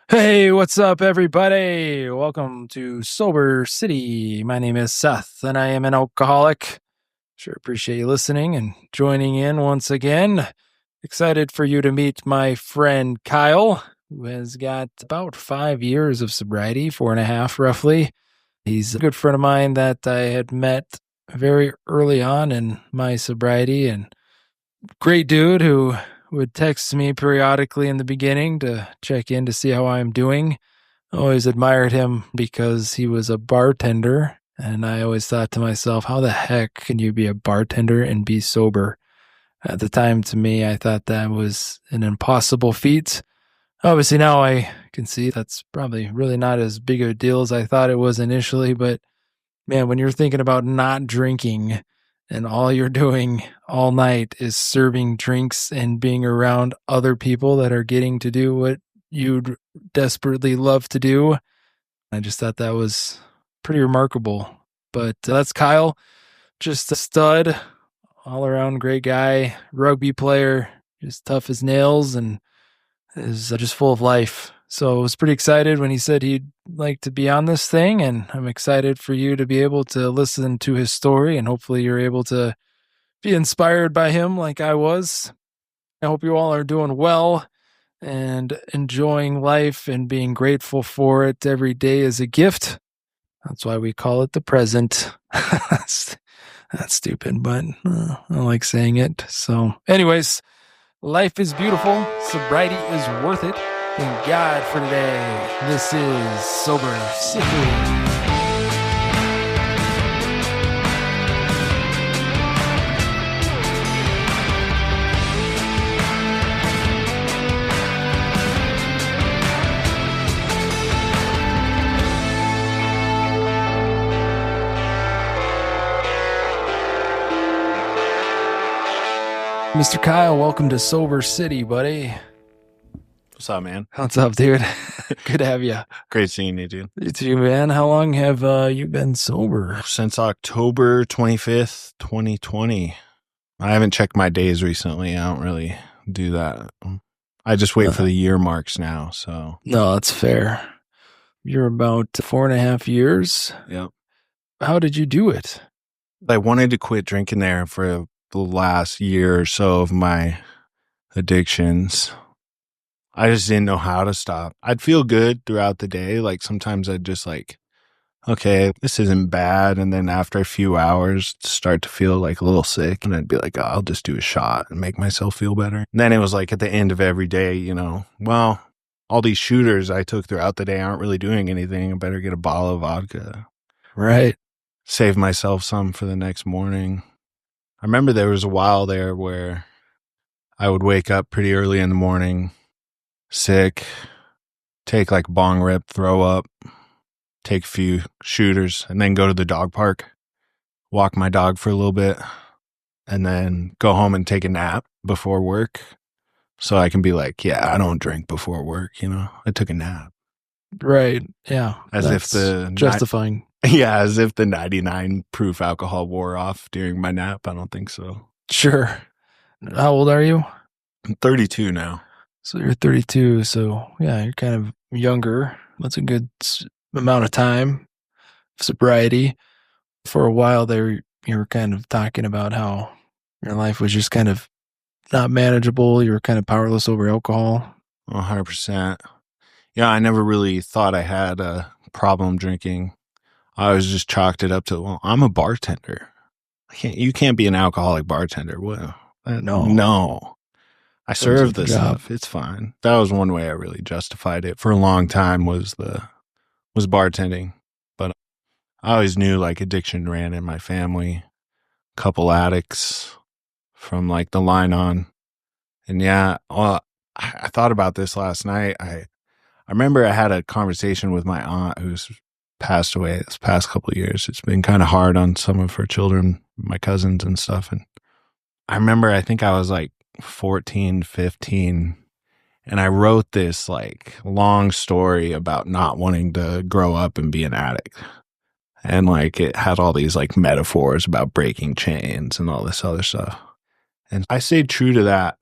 Hey, what's up, everybody? Welcome to Sober City. My name is Seth, and I am an alcoholic. Sure appreciate you listening and joining in once again. Excited for you to meet my friend Kyle, who has got about 5 years of sobriety, 4.5 roughly. He's a good friend of mine that I had met very early on in my sobriety, and great dude who would text me periodically in the beginning to check in to see how I'm doing. I always admired him because he was a bartender, and I always thought to myself, how the heck can you be a bartender and be sober? At the time, to me, I thought that was an impossible feat. Obviously, now I can see that's probably really not as big a deal as I thought it was initially, but man, when you're thinking about not drinking and all you're doing all night is serving drinks and being around other people that are getting to do what you'd desperately love to do, I just thought that was pretty remarkable. But that's Kyle, just a stud, all around great guy, rugby player, just tough as nails, and is just full of life. So I was pretty excited when he said he'd like to be on this thing, and I'm excited for you to be able to listen to his story, and hopefully you're able to be inspired by him like I was. I hope you all are doing well and enjoying life and being grateful for it. Every day is a gift. That's why we call it the present. that's, that's stupid, but I like saying it. So anyways, life is beautiful. Sobriety is worth it. Thank God for today. This is Sober City. Mr. Kyle, welcome to Sober City, buddy. What's up, man? What's up, dude? Good to have you. Great seeing you, dude. You too, man. How long have you been sober? Since October 25th, 2020. I haven't checked my days recently. I don't really do that. I just wait for the year marks now, so. No, that's fair. You're about 4.5 years. Yep. How did you do it? I wanted to quit drinking there for the last year or so of my addictions. I just didn't know how to stop. I'd feel good throughout the day. Like sometimes I'd just like, okay, this isn't bad. And then after a few hours, start to feel like a little sick. And I'd be like, oh, I'll just do a shot and make myself feel better. And then it was like at the end of every day, well, all these shooters I took throughout the day aren't really doing anything. I better get a bottle of vodka. Right. Save myself some for the next morning. I remember there was a while there where I would wake up pretty early in the morning, sick, take like bong rip, throw up, take a few shooters, and then go to the dog park, walk my dog for a little bit, and then go home and take a nap before work. So I can be like, yeah, I don't drink before work, I took a nap. Right. Yeah. As if justifying. Yeah, as if the 99 proof alcohol wore off during my nap. I don't think so. Sure. How old are you? I'm 32 now. So you're 32. So yeah, you're kind of younger. That's a good amount of time of sobriety. For a while there, you were kind of talking about how your life was just kind of not manageable. You were kind of powerless over alcohol. 100%. Yeah, I never really thought I had a problem drinking. I was just chalked it up to, well, I'm a bartender. You can't be an alcoholic bartender. Well, no. I serve this stuff. It's fine. That was one way I really justified it for a long time was bartending. But I always knew like addiction ran in my family. Couple addicts from like the line on. And yeah, well, I thought about this last night. I remember I had a conversation with my aunt who's passed away this past couple of years. It's been kind of hard on some of her children, my cousins and stuff. And I remember, I think I was like 14, 15, and I wrote this like long story about not wanting to grow up and be an addict. And like it had all these like metaphors about breaking chains and all this other stuff. And I stayed true to that.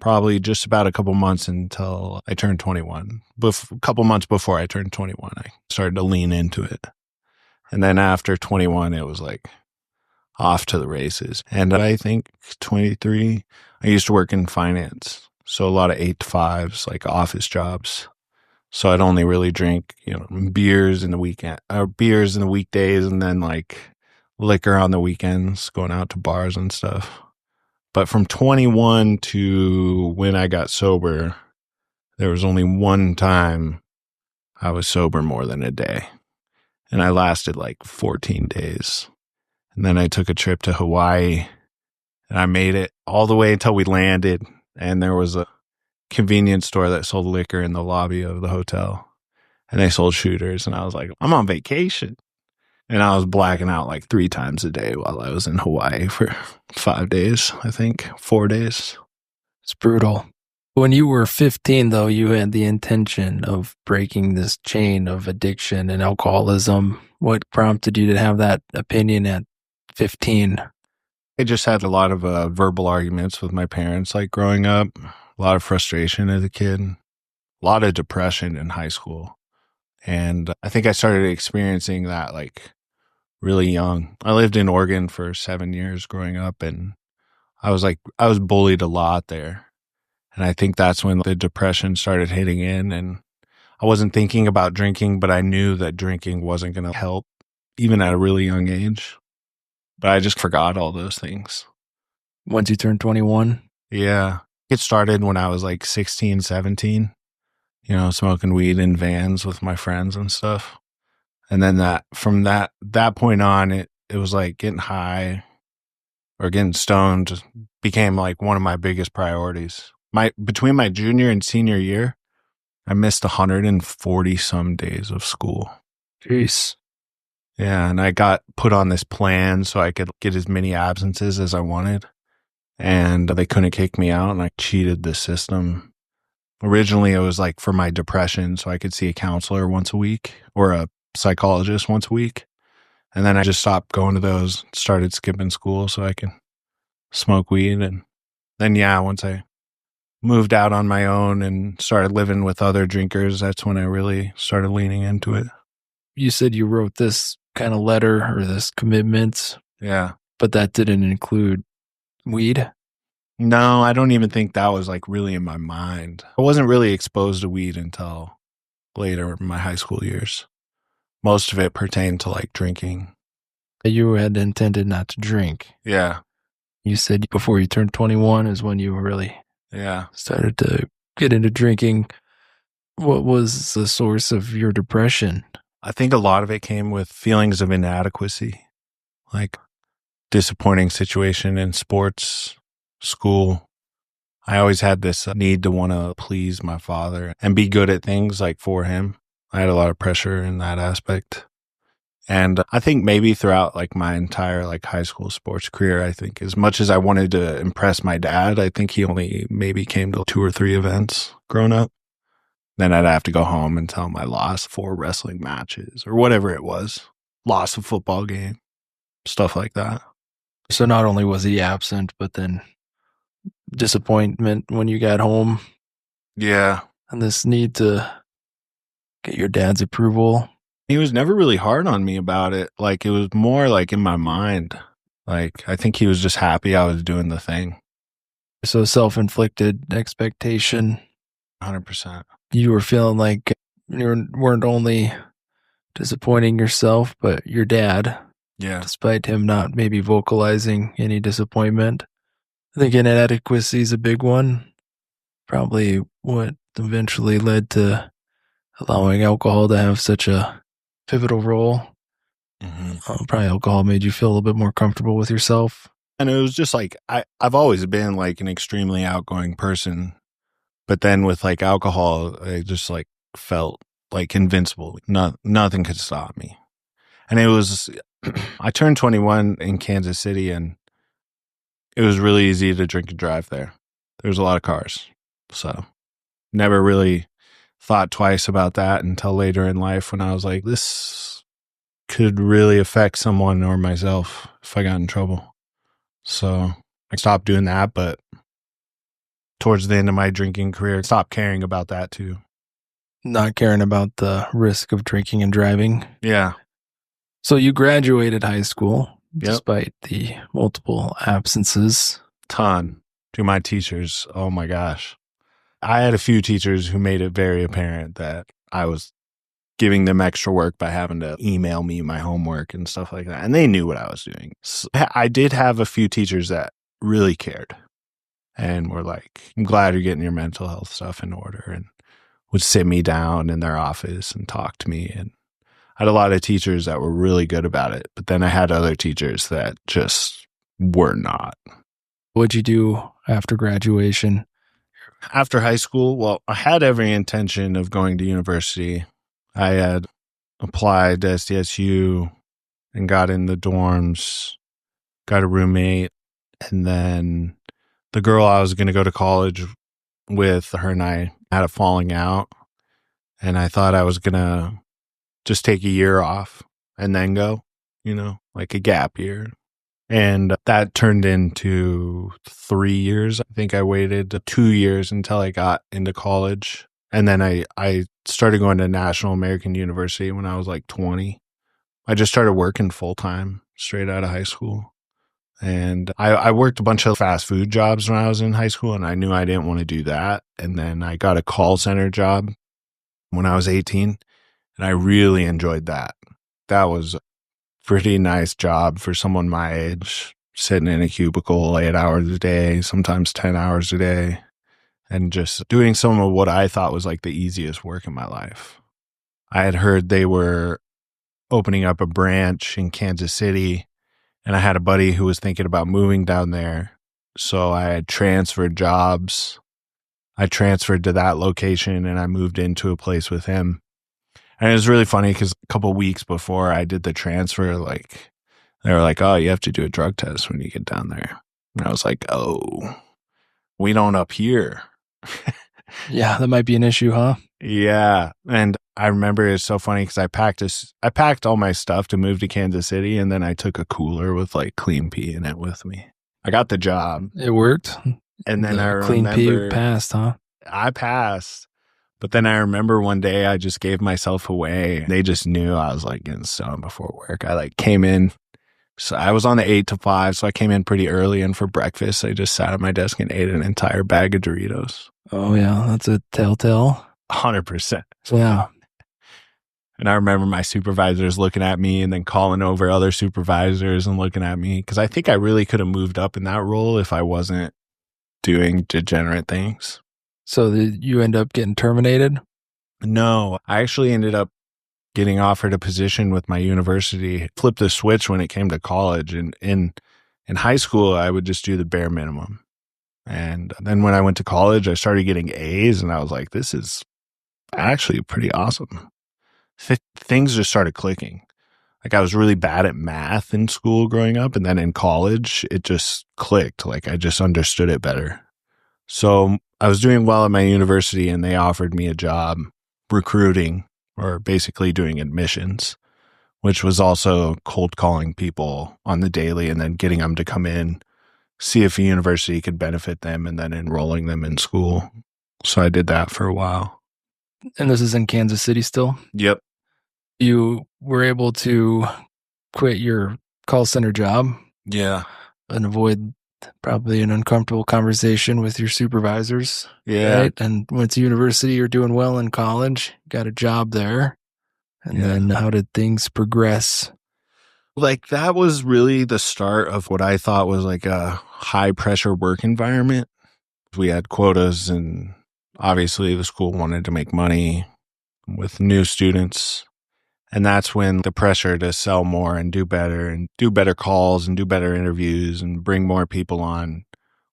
probably just about a couple months until I turned 21. A couple months before I turned 21, I started to lean into it. And then after 21, it was like off to the races. And I think 23, I used to work in finance. So a lot of 8 to 5s, like office jobs. So I'd only really drink, beers in the weekend, or beers in the weekdays, and then like liquor on the weekends, going out to bars and stuff. But from 21 to when I got sober, there was only one time I was sober more than a day. And I lasted like 14 days. And then I took a trip to Hawaii, and I made it all the way until we landed. And there was a convenience store that sold liquor in the lobby of the hotel. And they sold shooters. And I was like, I'm on vacation. And I was blacking out like 3 times a day while I was in Hawaii for 5 days, I think, 4 days. It's brutal. When you were 15, though, you had the intention of breaking this chain of addiction and alcoholism. What prompted you to have that opinion at 15? I just had a lot of verbal arguments with my parents, like growing up, a lot of frustration as a kid, a lot of depression in high school. And I think I started experiencing that like really young. I lived in Oregon for 7 years growing up, and I was bullied a lot there. And I think that's when the depression started hitting in, and I wasn't thinking about drinking, but I knew that drinking wasn't going to help even at a really young age. But I just forgot all those things. Once you turned 21? Yeah. It started when I was like 16, 17, smoking weed in vans with my friends and stuff. And then from that point on, it was like getting high or getting stoned became like one of my biggest priorities. Between my junior and senior year, I missed 140 some days of school. Jeez. Yeah, and I got put on this plan so I could get as many absences as I wanted. And they couldn't kick me out, and I cheated the system. Originally, it was like for my depression, so I could see a counselor once a week or a psychologist once a week. And then I just stopped going to those, started skipping school so I could smoke weed. And then, once I moved out on my own and started living with other drinkers, that's when I really started leaning into it. You said you wrote this kind of letter or this commitment. Yeah. But that didn't include weed? No, I don't even think that was like really in my mind. I wasn't really exposed to weed until later in my high school years. Most of it pertained to like drinking. You had intended not to drink. Yeah. You said before you turned 21 is when you really started to get into drinking. What was the source of your depression? I think a lot of it came with feelings of inadequacy, like disappointing situation in sports, school. I always had this need to want to please my father and be good at things like for him. I had a lot of pressure in that aspect. And I think maybe throughout like my entire like high school sports career, I think as much as I wanted to impress my dad, I think he only maybe came to 2 or 3 events growing up. Then I'd have to go home and tell him I lost 4 wrestling matches or whatever it was, lost a football game, stuff like that. So not only was he absent, but then disappointment when you got home. Yeah. And this need to get your dad's approval. He was never really hard on me about it. Like it was more like in my mind. Like I think he was just happy I was doing the thing. So self-inflicted expectation. 100%. You were feeling like you weren't only disappointing yourself, but your dad. Yeah. Despite him not maybe vocalizing any disappointment. I think inadequacy is a big one. Probably what eventually led to allowing alcohol to have such a pivotal role. Mm-hmm. Probably alcohol made you feel a little bit more comfortable with yourself. And it was just like, I've always been like an extremely outgoing person. But then with like alcohol, I just like felt like invincible. Nothing could stop me. And it was, I turned 21 in Kansas City, and it was really easy to drink and drive there. There was a lot of cars. So never really thought twice about that until later in life when I was like, this could really affect someone or myself if I got in trouble. So I stopped doing that, but towards the end of my drinking career, stopped caring about that too. Not caring about the risk of drinking and driving. Yeah. So you graduated high school Yep. despite the multiple absences. Ton to my teachers. Oh my gosh. I had a few teachers who made it very apparent that I was giving them extra work by having to email me my homework and stuff like that. And they knew what I was doing. So I did have a few teachers that really cared and were like, I'm glad you're getting your mental health stuff in order, and would sit me down in their office and talk to me. And I had a lot of teachers that were really good about it. But then I had other teachers that just were not. What'd you do after graduation? After high school, well, I had every intention of going to university. I had applied to SDSU and got in the dorms, got a roommate, and then the girl I was going to go to college with, her and I had a falling out, and I thought I was going to just take a year off and then go, like a gap year. And that turned into 3 years. I think I waited 2 years until I got into college. And then I started going to National American University when I was like 20. I just started working full time straight out of high school. And I worked a bunch of fast food jobs when I was in high school, and I knew I didn't want to do that. And then I got a call center job when I was 18, and I really enjoyed that. That was a pretty nice job for someone my age, sitting in a cubicle 8 hours a day, sometimes 10 hours a day, and just doing some of what I thought was like the easiest work in my life. I had heard they were opening up a branch in Kansas City, and I had a buddy who was thinking about moving down there. So I had transferred jobs. I transferred to that location, and I moved into a place with him. And it was really funny because a couple of weeks before I did the transfer, they were like, oh, you have to do a drug test when you get down there. And I was like, oh, we don't up here. Yeah, that might be an issue, huh? Yeah. And I remember it's so funny because I packed all my stuff to move to Kansas City, and then I took a cooler with like clean pee in it with me. I got the job. It worked. And then I clean remember pee passed, huh? I passed. But then I remember one day I just gave myself away. They just knew I was like getting stoned before work. I like came in. So I was on the 8 to 5. So I came in pretty early, and for breakfast, I just sat at my desk and ate an entire bag of Doritos. Oh yeah, that's a telltale. 100%. Yeah. And I remember my supervisors looking at me and then calling over other supervisors and looking at me, because I think I really could have moved up in that role if I wasn't doing degenerate things. So did you end up getting terminated? No, I actually ended up getting offered a position with my university. Flipped the switch when it came to college. And in high school, I would just do the bare minimum. And then when I went to college, I started getting A's, and I was like, this is actually pretty awesome. Things just started clicking. Like, I was really bad at math in school growing up, and then in college, it just clicked. Like, I just understood it better. So I was doing well at my university, and they offered me a job recruiting, or basically doing admissions, which was also cold calling people on the daily and then getting them to come in, see if a university could benefit them, and then enrolling them in school. So I did that for a while. And this is in Kansas City still? Yep. You were able to quit your call center job? Yeah. And avoid probably an uncomfortable conversation with your supervisors. Yeah. Right? And went to university, you're doing well in college, got a job there. And then how did things progress? Like, that was really the start of what I thought was like a high pressure work environment. We had quotas, and obviously the school wanted to make money with new students. And that's when the pressure to sell more and do better calls and do better interviews and bring more people on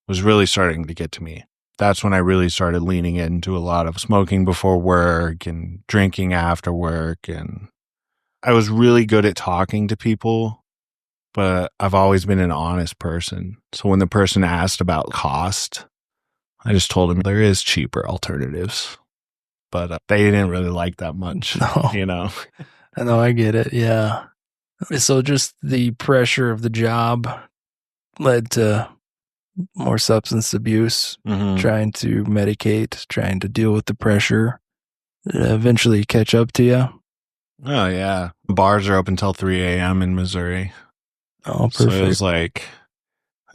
was really starting to get to me. That's when I really started leaning into a lot of smoking before work and drinking after work. And I was really good at talking to people, but I've always been an honest person. So when the person asked about cost, I just told them there is cheaper alternatives, but they didn't really like that much, No. I know, I get it. Yeah. So just the pressure of the job led to more substance abuse, Mm-hmm. trying to medicate, trying to deal with the pressure, eventually catch up to you. Oh, yeah. Bars are open until 3 a.m. in Missouri. Oh, So it perfect. was like,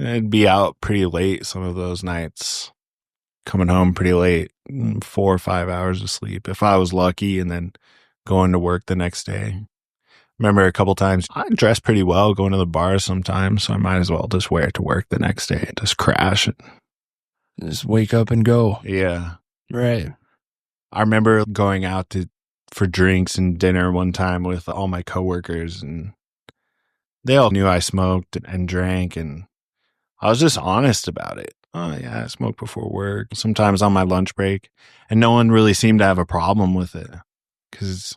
I'd be out pretty late some of those nights, coming home pretty late, 4 or 5 hours of sleep if I was lucky, and then going to work the next day. Remember a couple times I dressed pretty well going to the bar sometimes, so I might as well just wear it to work the next day and just crash. Just wake up and go. Yeah. Right. I remember going out for drinks and dinner one time with all my coworkers, and they all knew I smoked and drank, and I was just honest about it. Oh, yeah, I smoke before work, sometimes on my lunch break, and no one really seemed to have a problem with it because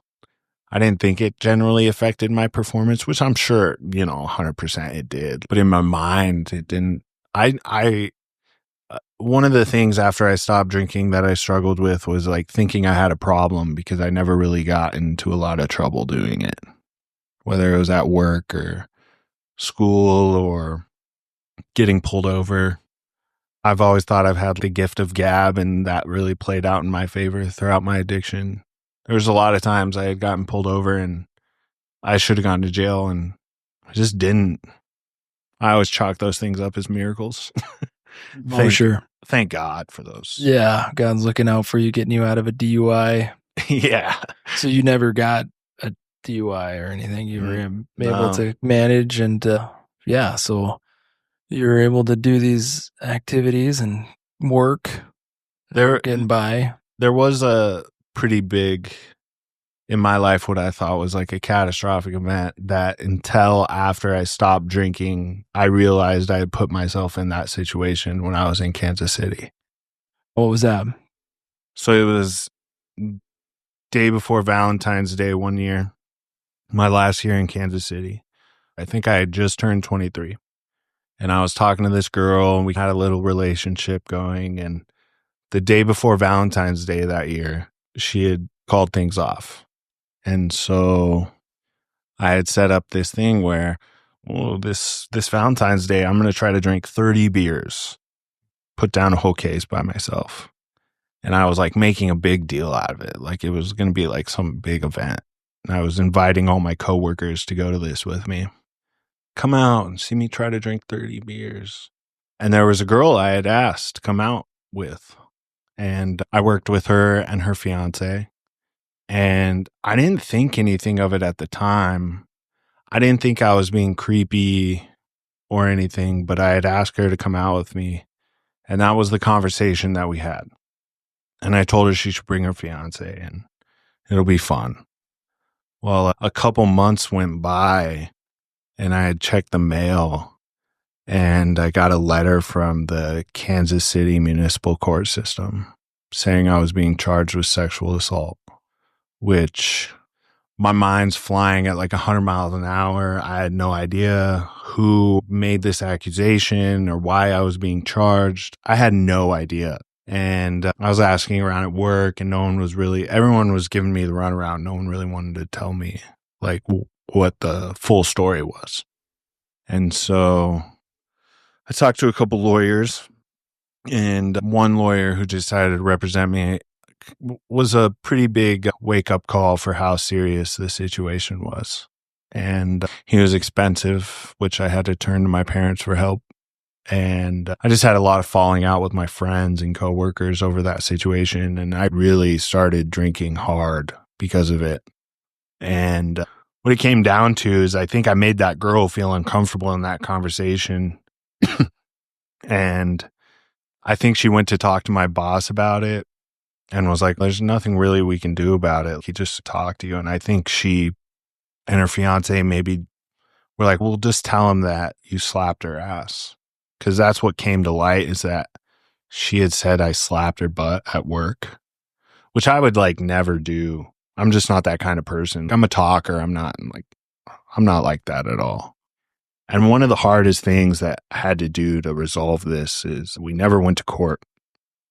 I didn't think it generally affected my performance, which I'm sure, 100% it did. But in my mind, it didn't. One of the things after I stopped drinking that I struggled with was like thinking I had a problem because I never really got into a lot of trouble doing it, whether it was at work or school or getting pulled over. I've always thought I've had the gift of gab, and that really played out in my favor throughout my addiction. There was a lot of times I had gotten pulled over and I should have gone to jail, and I just didn't. I always chalk those things up as miracles. Sure. Thank God for those. Yeah, God's looking out for you, getting you out of a DUI. Yeah. So you never got a DUI or anything. You were able No. to manage, and so you were able to do these activities and work, getting by. There was a pretty big in my life what I thought was like a catastrophic event that until after I stopped drinking, I realized I had put myself in that situation when I was in Kansas City. What was that? So it was day before Valentine's Day one year, my last year in Kansas City. I think I had just turned 23. And I was talking to this girl, and we had a little relationship going. And the day before Valentine's Day that year, she had called things off. And so I had set up this thing where, well, this Valentine's Day, I'm going to try to drink 30 beers, put down a whole case by myself. And I was like making a big deal out of it. Like it was going to be like some big event. And I was inviting all my coworkers to go to this with me. Come out and see me try to drink 30 beers. And there was a girl I had asked to come out with. And I worked with her and her fiance. And I didn't think anything of it at the time. I didn't think I was being creepy or anything, but I had asked her to come out with me. And that was the conversation that we had. And I told her she should bring her fiance and it'll be fun. Well, a couple months went by and I had checked the mail and I got a letter from the Kansas City Municipal Court System saying I was being charged with sexual assault, which my mind's flying at like 100 miles an hour. I had no idea who made this accusation or why I was being charged. I had no idea. And I was asking around at work and everyone was giving me the runaround. No one really wanted to tell me like what the full story was. And so I talked to a couple lawyers, and one lawyer who decided to represent me was a pretty big wake-up call for how serious the situation was. And he was expensive, which I had to turn to my parents for help. And I just had a lot of falling out with my friends and coworkers over that situation. And I really started drinking hard because of it. And what it came down to is I think I made that girl feel uncomfortable in that conversation. And I think she went to talk to my boss about it and was like, there's nothing really we can do about it. He just talked to you. And I think she and her fiance maybe were like, we'll just tell him that you slapped her ass. Because that's what came to light, is that she had said I slapped her butt at work, which I would like never do. I'm just not that kind of person. I'm a talker. I'm not like that at all. And one of the hardest things that I had to do to resolve this is we never went to court.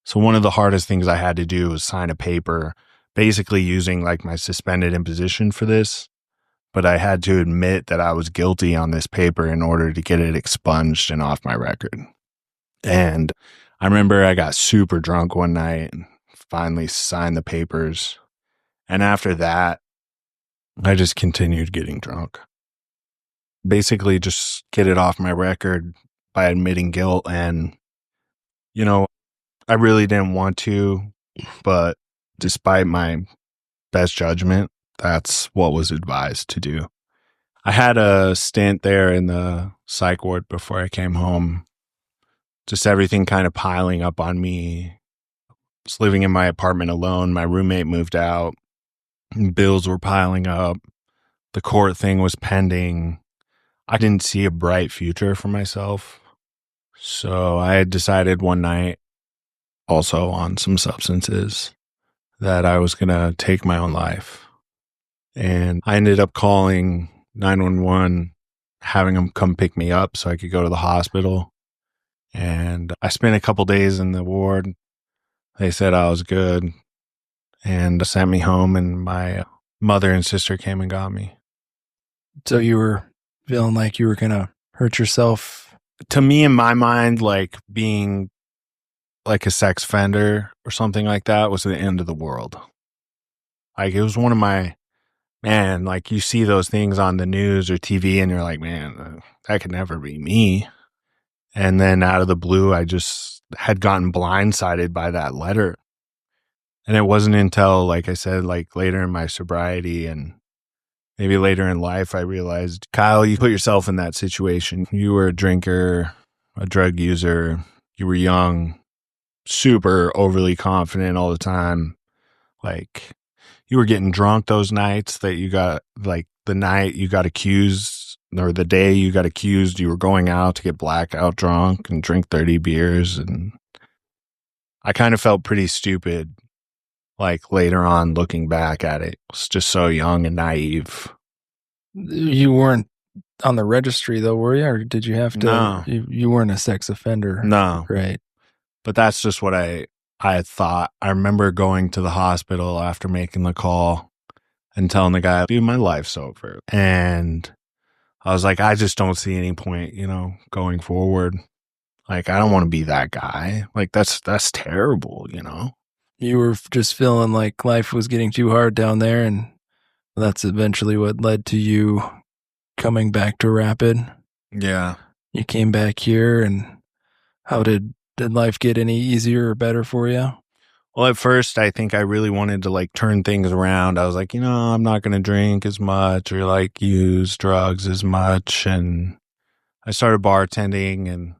So one of the hardest things I had to do was sign a paper, basically using like my suspended imposition for this. But I had to admit that I was guilty on this paper in order to get it expunged and off my record. And I remember I got super drunk one night and finally signed the papers. And after that, I just continued getting drunk. Basically, just get it off my record by admitting guilt. And, I really didn't want to, but despite my best judgment, that's what was advised to do. I had a stint there in the psych ward before I came home. Just everything kind of piling up on me. I was living in my apartment alone. My roommate moved out. Bills were piling up. The court thing was pending. I didn't see a bright future for myself. So I had decided one night, also on some substances, that I was going to take my own life. And I ended up calling 911, having them come pick me up so I could go to the hospital. And I spent a couple days in the ward. They said I was good and sent me home, and my mother and sister came and got me. So you were feeling like you were going to hurt yourself? To me, in my mind, like being like a sex offender or something like that was the end of the world. Like it was one of my, man, like you see those things on the news or TV and you're like, man, that could never be me. And then out of the blue, I just had gotten blindsided by that letter. And it wasn't until, like I said, like later in my sobriety and maybe later in life, I realized, Kyle, you put yourself in that situation. You were a drinker, a drug user. You were young, super overly confident all the time. Like you were getting drunk those nights that you got, like the night you got accused or the day you got accused, you were going out to get blackout drunk and drink 30 beers. And I kind of felt pretty stupid, like later on looking back at it. It was just so young and naive. You weren't on the registry though, were you? Or did you have to? No. You weren't a sex offender. No. Right. But that's just what I had thought. I remember going to the hospital after making the call and telling the guy, dude, my life's over. And I was like, I just don't see any point, going forward. Like, I don't want to be that guy. Like, that's terrible, You were just feeling like life was getting too hard down there, and that's eventually what led to you coming back to Rapid. Yeah. You came back here, and how did life get any easier or better for you? Well, at first, I think I really wanted to like turn things around. I was like, I'm not going to drink as much or like use drugs as much. And I started bartending, and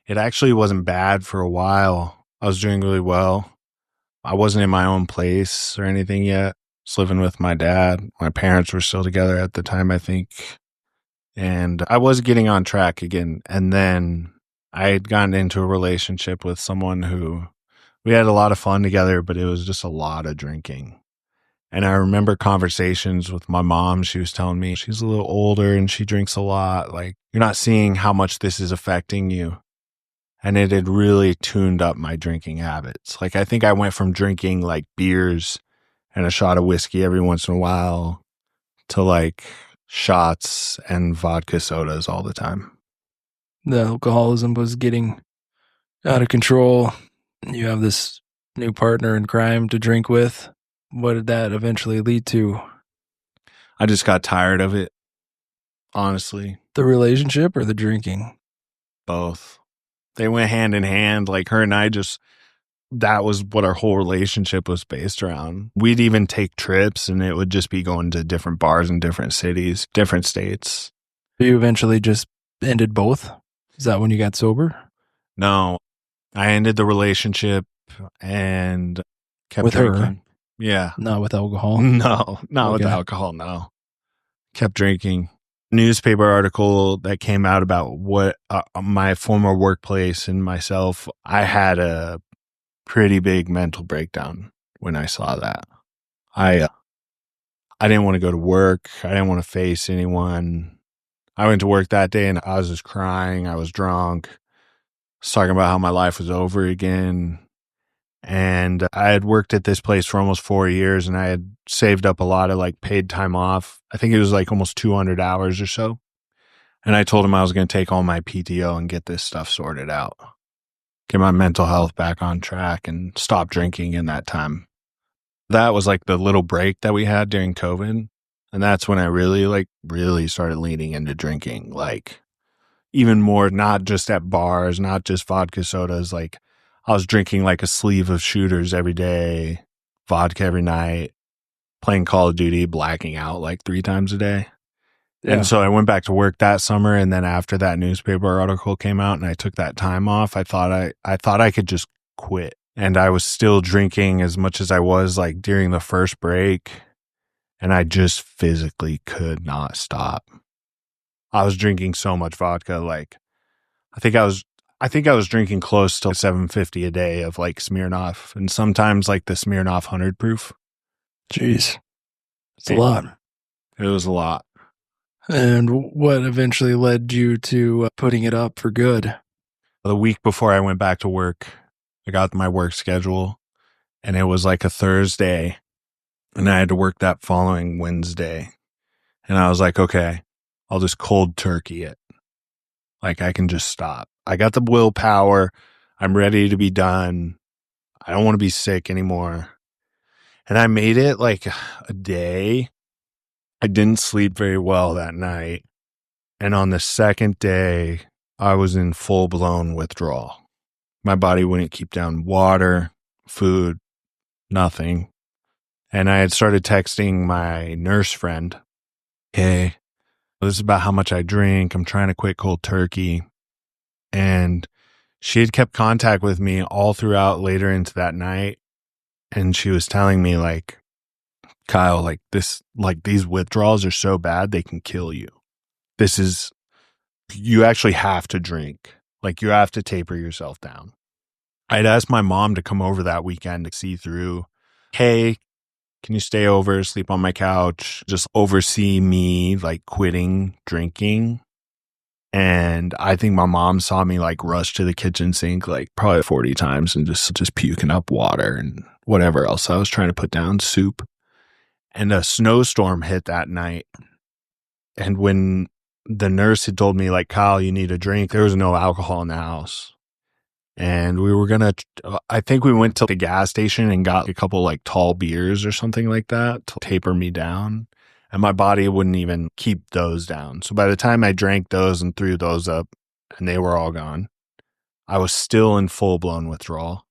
it actually wasn't bad for a while. I was doing really well. I wasn't in my own place or anything yet. I was living with my dad. My parents were still together at the time, I think. And I was getting on track again. And then I had gotten into a relationship with someone who we had a lot of fun together, but it was just a lot of drinking. And I remember conversations with my mom. She was telling me she's a little older and she drinks a lot. Like, you're not seeing how much this is affecting you. And it had really tuned up my drinking habits. Like, I think I went from drinking like beers and a shot of whiskey every once in a while to like shots and vodka sodas all the time. The alcoholism was getting out of control. You have this new partner in crime to drink with. What did that eventually lead to? I just got tired of it, honestly. The relationship or the drinking? Both. They went hand in hand. Like her and I that was what our whole relationship was based around. We'd even take trips and it would just be going to different bars in different cities, different states. You eventually just ended both? Is that when you got sober? No, I ended the relationship and kept with drinking. Her? Yeah. Not with alcohol? No, not with alcohol, no. Kept drinking. Newspaper article that came out about what my former workplace and myself, I had a pretty big mental breakdown when I saw that. I didn't want to go to work. I didn't want to face anyone. I went to work that day and I was just crying. I was drunk. I was talking about how my life was over again. And I had worked at this place for almost 4 years and I had saved up a lot of like paid time off. I think it was like almost 200 hours or so. And I told him I was going to take all my PTO and get this stuff sorted out. get my mental health back on track and stop drinking in that time. That was like the little break that we had during COVID. And that's when I really started leaning into drinking, like even more, not just at bars, not just vodka sodas. Like I was drinking like a sleeve of shooters every day, vodka every night, playing Call of Duty, blacking out like 3 times a day. Yeah. And so I went back to work that summer. And then after that newspaper article came out and I took that time off, I thought I could just quit. And I was still drinking as much as I was like during the first break. And I just physically could not stop. I was drinking so much vodka. Like I think I was drinking close to 750 a day of like Smirnoff, and sometimes like the Smirnoff 100 proof. Jeez. It's a lot. It was a lot. And what eventually led you to putting it up for good? The week before I went back to work, I got my work schedule and it was like a Thursday and I had to work that following Wednesday. And I was like, okay, I'll just cold turkey it. Like I can just stop. I got the willpower. I'm ready to be done. I don't want to be sick anymore. And I made it like a day. I didn't sleep very well that night. And on the second day, I was in full blown withdrawal. My body wouldn't keep down water, food, nothing. And I had started texting my nurse friend, hey, this is about how much I drink. I'm trying to quit cold turkey. And she had kept contact with me all throughout later into that night. And she was telling me like, Kyle, like these withdrawals are so bad, they can kill you. You actually have to drink. Like you have to taper yourself down. I'd asked my mom to come over that weekend to see through, hey, can you stay over, sleep on my couch, just oversee me like quitting drinking. And I think my mom saw me like rush to the kitchen sink like probably 40 times and just puking up water and whatever else I was trying to put down, soup. And a snowstorm hit that night. And when the nurse had told me like, Kyle, you need a drink, there was no alcohol in the house. And I think we went to the gas station and got a couple like tall beers or something like that to taper me down. And my body wouldn't even keep those down. So by the time I drank those and threw those up and they were all gone, I was still in full blown withdrawal.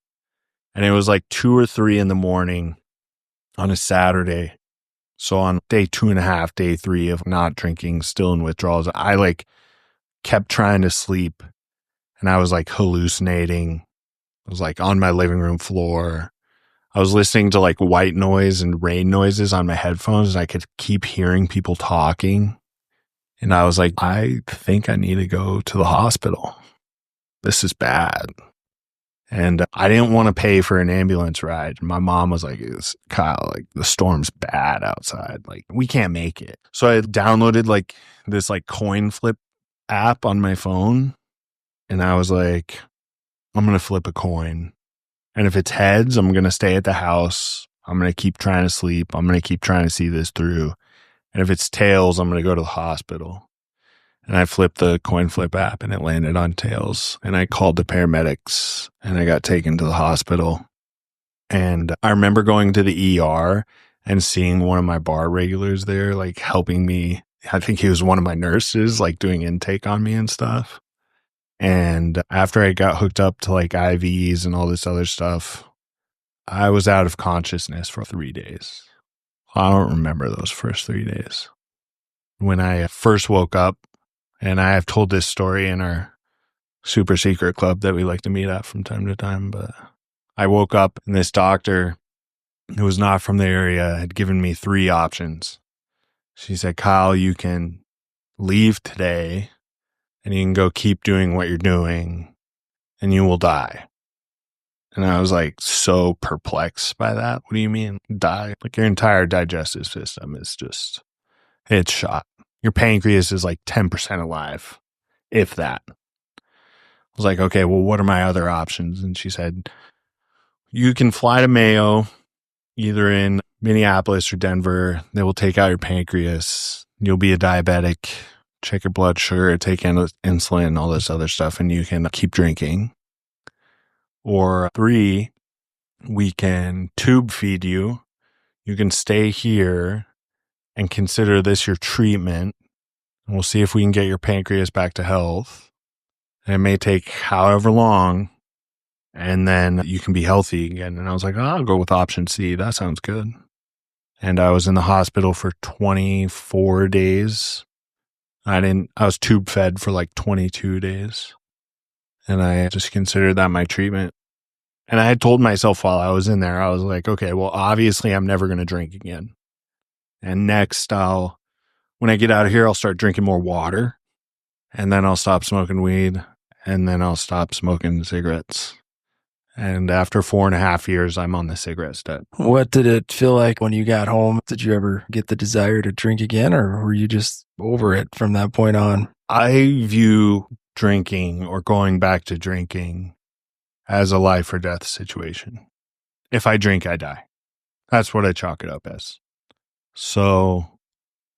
And it was like 2 or 3 in the morning on a Saturday. So on day 2.5, day 3 of not drinking, still in withdrawals, I like kept trying to sleep and I was like hallucinating. I was like on my living room floor. I was listening to like white noise and rain noises on my headphones and I could keep hearing people talking. And I was like, I think I need to go to the hospital. This is bad. And I didn't want to pay for an ambulance ride. My mom was like, Kyle, like the storm's bad outside. Like we can't make it. So I downloaded like this like coin flip app on my phone. And I was like, I'm going to flip a coin. And if it's heads, I'm going to stay at the house. I'm going to keep trying to sleep. I'm going to keep trying to see this through. And if it's tails, I'm going to go to the hospital. And I flipped the coin flip app and it landed on tails. And I called the paramedics and I got taken to the hospital. And I remember going to the ER and seeing one of my bar regulars there, like helping me. I think he was one of my nurses, like doing intake on me and stuff. And after I got hooked up to like IVs and all this other stuff, I was out of consciousness for 3 days. I don't remember those first 3 days. When I first woke up, and I have told this story in our super secret club that we like to meet at from time to time, but I woke up and this doctor who was not from the area had given me 3 options. She said, Kyle, you can leave today and you can go keep doing what you're doing and you will die. And I was like so perplexed by that. What do you mean die? Like your entire digestive system is it's shot. Your pancreas is like 10% alive, if that. I was like, okay, well, what are my other options? And she said, you can fly to Mayo, either in Minneapolis or Denver. They will take out your pancreas. You'll be a diabetic, check your blood sugar, take insulin, all this other stuff, and you can keep drinking. Or 3, we can tube feed you. You can stay here and consider this your treatment. And we'll see if we can get your pancreas back to health. And it may take however long, and then you can be healthy again. And I was like, oh, I'll go with option C. That sounds good. And I was in the hospital for 24 days. I was tube fed for like 22 days. And I just considered that my treatment. And I had told myself while I was in there, I was like, okay, well, obviously I'm never going to drink again. And next when I get out of here, I'll start drinking more water, and then I'll stop smoking weed, and then I'll stop smoking cigarettes. And after 4.5 years, I'm on the cigarette step. What did it feel like when you got home? Did you ever get the desire to drink again, or were you just over it from that point on? I view drinking or going back to drinking as a life or death situation. If I drink, I die. That's what I chalk it up as. So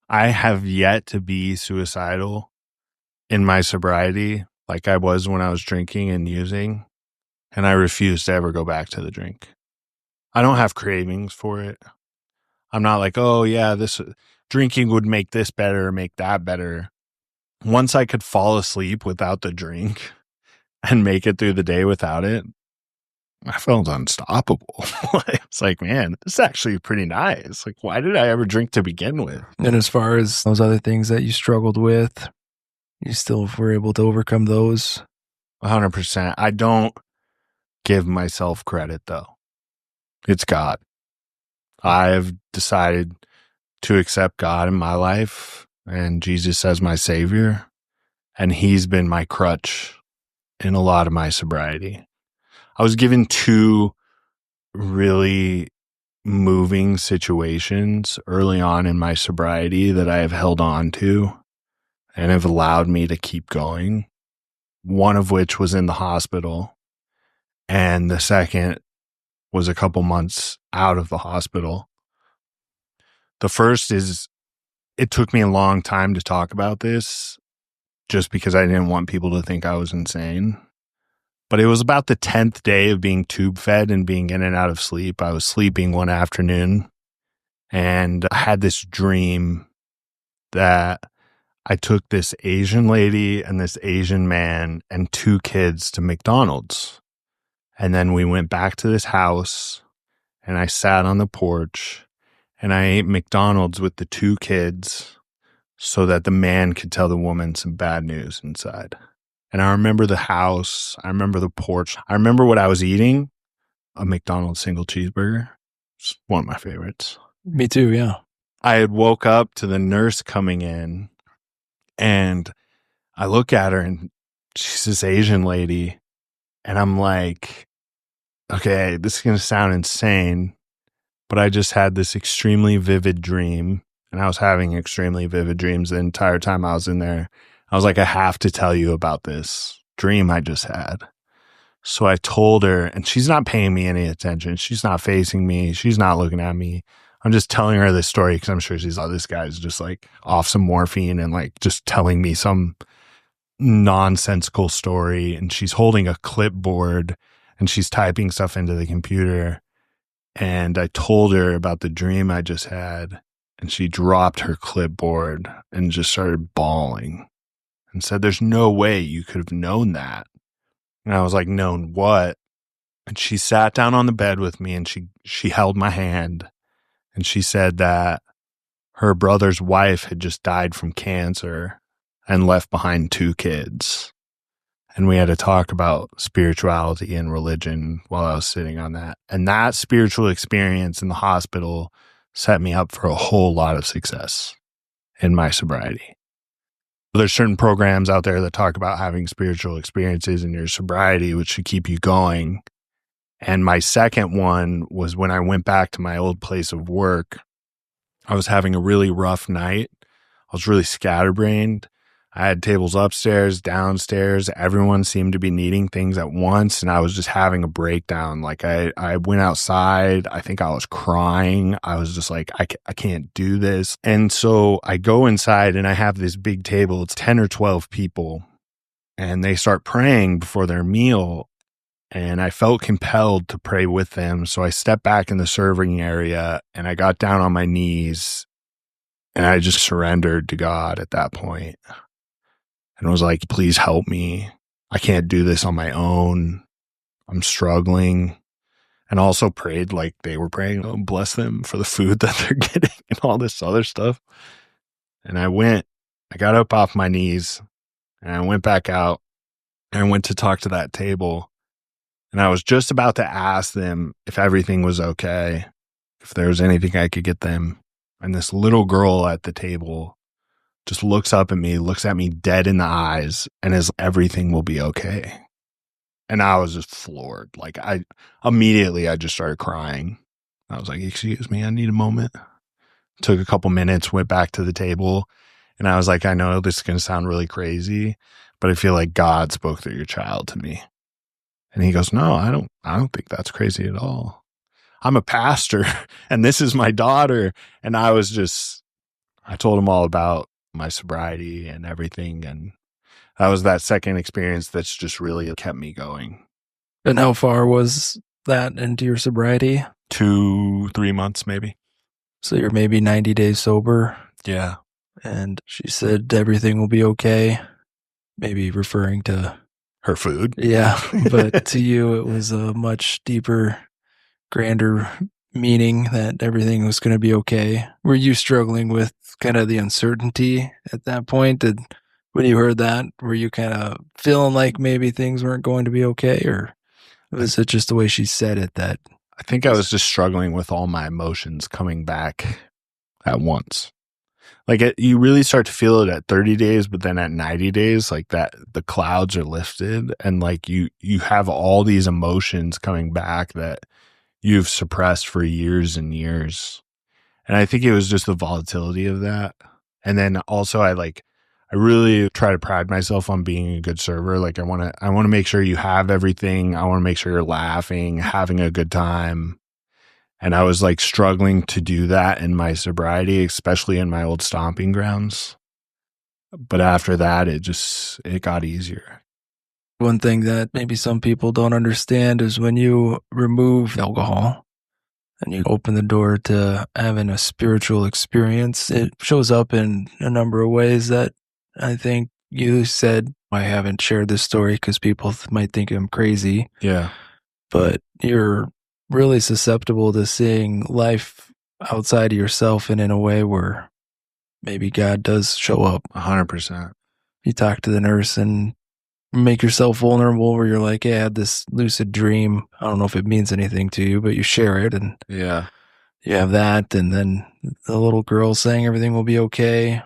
I have yet to be suicidal in my sobriety like I was when I was drinking and using, and I refuse to ever go back to the drink. I don't have cravings for it. I'm not like, oh yeah, this drinking would make this better, make that better. Once I could fall asleep without the drink and make it through the day without it, I felt unstoppable. It's like, man, this is actually pretty nice. Like, why did I ever drink to begin with? And as far as those other things that you struggled with, you still were able to overcome those? 100%. I don't give myself credit, though. It's God. I've decided to accept God in my life and Jesus as my savior, and he's been my crutch in a lot of my sobriety. I was given 2 really moving situations early on in my sobriety that I have held on to and have allowed me to keep going. One of which was in the hospital, and the second was a couple months out of the hospital. The first is, it took me a long time to talk about this just because I didn't want people to think I was insane. But it was about the 10th day of being tube fed and being in and out of sleep. I was sleeping one afternoon, and I had this dream that I took this Asian lady and this Asian man and 2 kids to McDonald's. And then we went back to this house, and I sat on the porch, and I ate McDonald's with the 2 kids so that the man could tell the woman some bad news inside. And I remember the house. I remember the porch. I remember what I was eating, a McDonald's single cheeseburger. It's one of my favorites. Me too, yeah. I had woke up to the nurse coming in, and I look at her, and she's this Asian lady. And I'm like, okay, this is going to sound insane, but I just had this extremely vivid dream, and I was having extremely vivid dreams the entire time I was in there. I was like, I have to tell you about this dream I just had. So I told her, and she's not paying me any attention. She's not facing me. She's not looking at me. I'm just telling her this story because I'm sure she's like, this guy's just like off some morphine and like just telling me some nonsensical story. And she's holding a clipboard and she's typing stuff into the computer. And I told her about the dream I just had, and she dropped her clipboard and just started bawling and said, there's no way you could have known that. And I was like, known what? And she sat down on the bed with me, and she held my hand, and she said that her brother's wife had just died from cancer and left behind 2 kids. And we had to talk about spirituality and religion while I was sitting on that. And that spiritual experience in the hospital set me up for a whole lot of success in my sobriety. There's certain programs out there that talk about having spiritual experiences in your sobriety, which should keep you going. And my second one was when I went back to my old place of work. I was having a really rough night. I was really scatterbrained. I had tables upstairs, downstairs. Everyone seemed to be needing things at once, and I was just having a breakdown. Like I went outside. I think I was crying. I was just like, I can't do this. And so I go inside, and I have this big table. It's 10 or 12 people, and they start praying before their meal. and I felt compelled to pray with them. So I stepped back in the serving area and I got down on my knees and I just surrendered to God at that point and was like, please help me. I can't do this on my own. I'm struggling. And also prayed like they were praying, oh, bless them for the food that they're getting and all this other stuff. And I got up off my knees and I went back out and I went to talk to that table. And I was just about to ask them if everything was okay, if there was anything I could get them. And this little girl at the table just looks up at me, looks at me dead in the eyes, and is, everything will be okay. And I was just floored. Like I just started crying. I was like, excuse me, I need a moment. Took a couple minutes, went back to the table. And I was like, I know this is going to sound really crazy, but I feel like God spoke through your child to me. And he goes, no, I don't think that's crazy at all. I'm a pastor and this is my daughter. And I told him all about my sobriety and everything. And that was that second experience that's just really kept me going. And how far was that into your sobriety? 2-3 months, maybe. So you're maybe 90 days sober? Yeah. And she said everything will be okay, maybe referring to her food. Yeah, but to you, it was a much deeper, grander meaning that everything was going to be okay. Were you struggling with kind of the uncertainty at that point? When you heard that, were you kind of feeling like maybe things weren't going to be okay? Or was it just the way she said it that? I think I was just struggling with all my emotions coming back at once. Like you really start to feel it at 30 days, but then at 90 days, like that, the clouds are lifted and like you have all these emotions coming back that you've suppressed for years and years. And I think it was just the volatility of that. And then also I really try to pride myself on being a good server. Like I want to make sure you have everything. I want to make sure you're laughing, having a good time. And I was like struggling to do that in my sobriety, especially in my old stomping grounds. But after that, it got easier. One thing that maybe some people don't understand is when you remove alcohol and you open the door to having a spiritual experience, it shows up in a number of ways that I think you said. I haven't shared this story because people might think I'm crazy. Yeah. But you're really susceptible to seeing life outside of yourself and in a way where maybe God does show up. 100%. You talk to the nurse and make yourself vulnerable where you're like, hey, I had this lucid dream. I don't know if it means anything to you, but you share it and yeah, you have that. And then the little girl saying everything will be okay.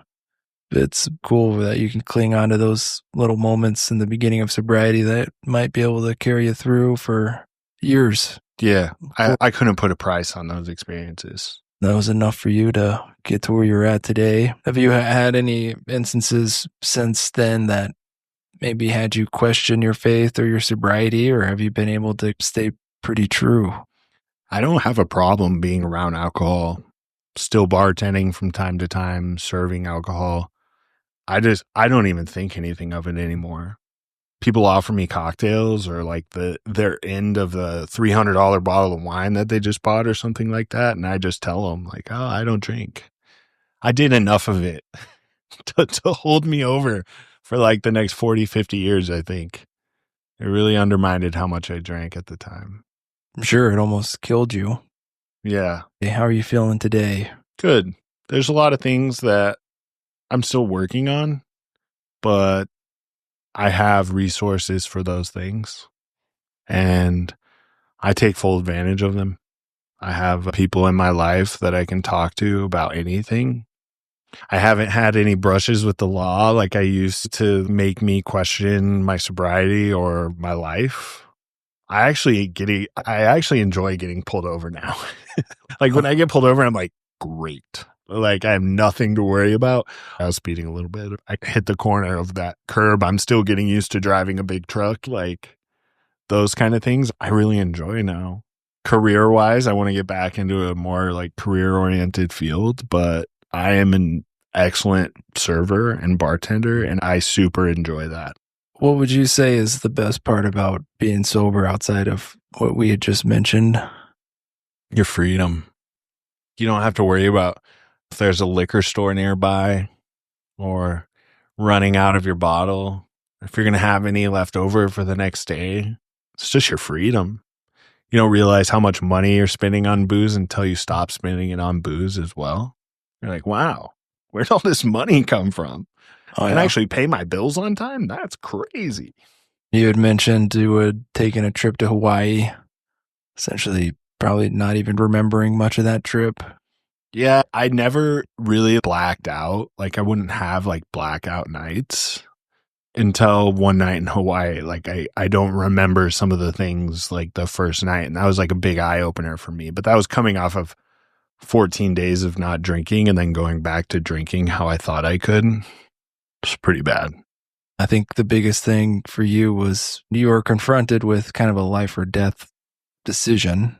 It's cool that you can cling on to those little moments in the beginning of sobriety that might be able to carry you through for years. Yeah. I couldn't put a price on those experiences. That was enough for you to get to where you're at today. Have you had any instances since then that maybe had you question your faith or your sobriety, or have you been able to stay pretty true? I don't have a problem being around alcohol, still bartending from time to time, serving alcohol. I don't even think anything of it anymore. People offer me cocktails or like their end of the $300 bottle of wine that they just bought or something like that. And I just tell them like, oh, I don't drink. I did enough of it to hold me over for like the next 40, 50 years, I think. It really undermined how much I drank at the time. I'm sure it almost killed you. Yeah. How are you feeling today? Good. There's a lot of things that I'm still working on, but I have resources for those things and I take full advantage of them. I have people in my life that I can talk to about anything. I haven't had any brushes with the law like I used to make me question my sobriety or my life. I actually enjoy getting pulled over now. Like when I get pulled over, I'm like, great. Like I have nothing to worry about. I was speeding a little bit. I hit the corner of that curb. I'm still getting used to driving a big truck. Like those kind of things I really enjoy now. Career wise, I want to get back into a more like career oriented field, but I am an excellent server and bartender and I super enjoy that. What would you say is the best part about being sober outside of what we had just mentioned? Your freedom. You don't have to worry about if there's a liquor store nearby or running out of your bottle. If you're going to have any left over for the next day, it's just your freedom. You don't realize how much money you're spending on booze until you stop spending it on booze as well. You're like, wow, where'd all this money come from? Oh, And yeah. actually pay my bills on time? That's crazy. You had mentioned you had taken a trip to Hawaii, essentially probably not even remembering much of that trip. Yeah, I never really blacked out. Like I wouldn't have like blackout nights until one night in Hawaii. Like I don't remember some of the things like the first night. And that was like a big eye opener for me. But that was coming off of 14 days of not drinking and then going back to drinking how I thought I could. It's pretty bad. I think the biggest thing for you was you were confronted with kind of a life or death decision.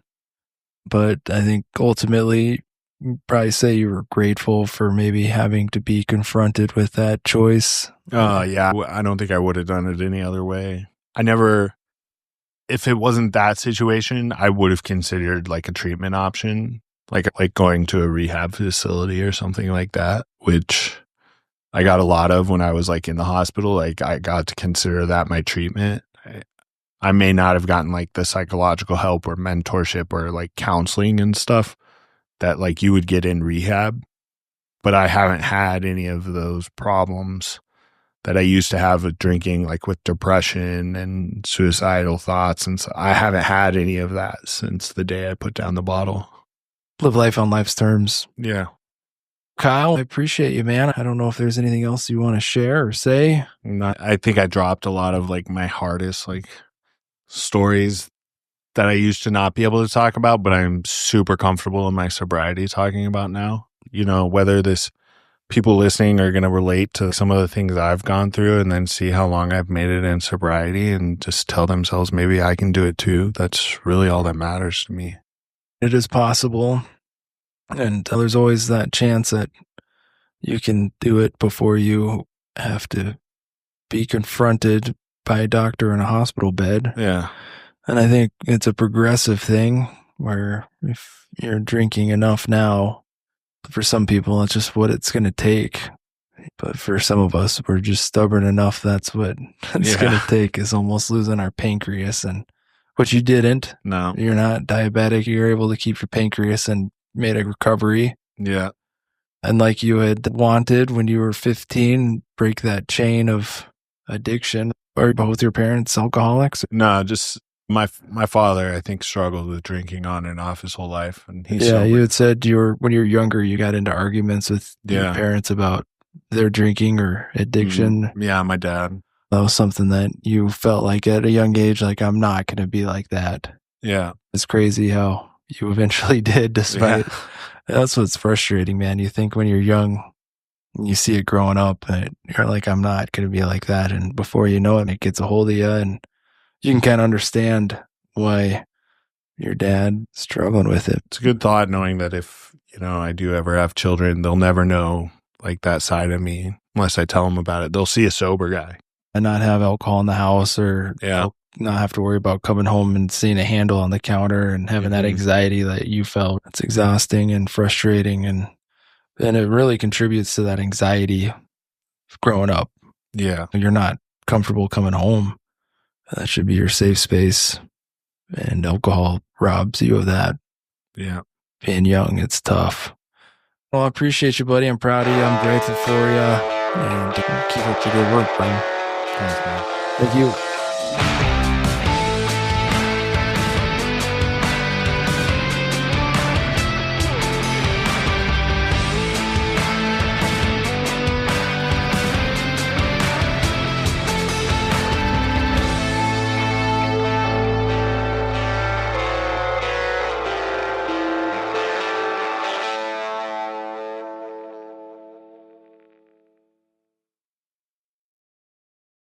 But I think ultimately, you'd probably say you were grateful for maybe having to be confronted with that choice. Yeah. I don't think I would have done it any other way. If it wasn't that situation, I would have considered like a treatment option, like going to a rehab facility or something like that, which I got a lot of when I was like in the hospital. Like I got to consider that my treatment. I may not have gotten like the psychological help or mentorship or like counseling and stuff that like you would get in rehab, but I haven't had any of those problems that I used to have with drinking, like with depression and suicidal thoughts. And so I haven't had any of that since the day I put down the bottle. Live life on life's terms. Yeah. Kyle, I appreciate you, man. I don't know if there's anything else you want to share or say. I think I dropped a lot of like my hardest like stories that I used to not be able to talk about, but I'm super comfortable in my sobriety talking about now. You know, whether people listening are going to relate to some of the things I've gone through and then see how long I've made it in sobriety and just tell themselves maybe I can do it too. That's really all that matters to me. It is possible. And there's always that chance that you can do it before you have to be confronted by a doctor in a hospital bed. Yeah. And I think it's a progressive thing where if you're drinking enough now, for some people, it's just what it's going to take. But for some of us, we're just stubborn enough. That's what it's going to take, is almost losing our pancreas. And which you didn't. No. You're not diabetic. You're able to keep your pancreas and made a recovery. Yeah. And like you had wanted when you were 15, break that chain of addiction. Are both your parents alcoholics? No, just my father, I think, struggled with drinking on and off his whole life. And he's Yeah, sober. you had said when you were younger, you got into arguments with your parents about their drinking or addiction. Yeah, my dad. That was something that you felt like at a young age, like, I'm not going to be like that. Yeah. It's crazy how you eventually did, despite. That's what's frustrating, man. You think when you're young, you see it growing up, and you're like, I'm not going to be like that. And before you know it, it gets a hold of you, and you can kind of understand why your dad struggling with it. It's a good thought knowing that if, I do ever have children, they'll never know like that side of me unless I tell them about it. They'll see a sober guy. And not have alcohol in the house, or not have to worry about coming home and seeing a handle on the counter and having that anxiety that you felt. It's exhausting and frustrating, and it really contributes to that anxiety of growing up. Yeah. You're not comfortable coming home. That should be your safe space, and alcohol robs you of that. Yeah. Being young, it's tough. Well, I appreciate you, buddy. I'm proud of you. I'm grateful for you, and keep up the good work, bro. Thanks, man. Thank you.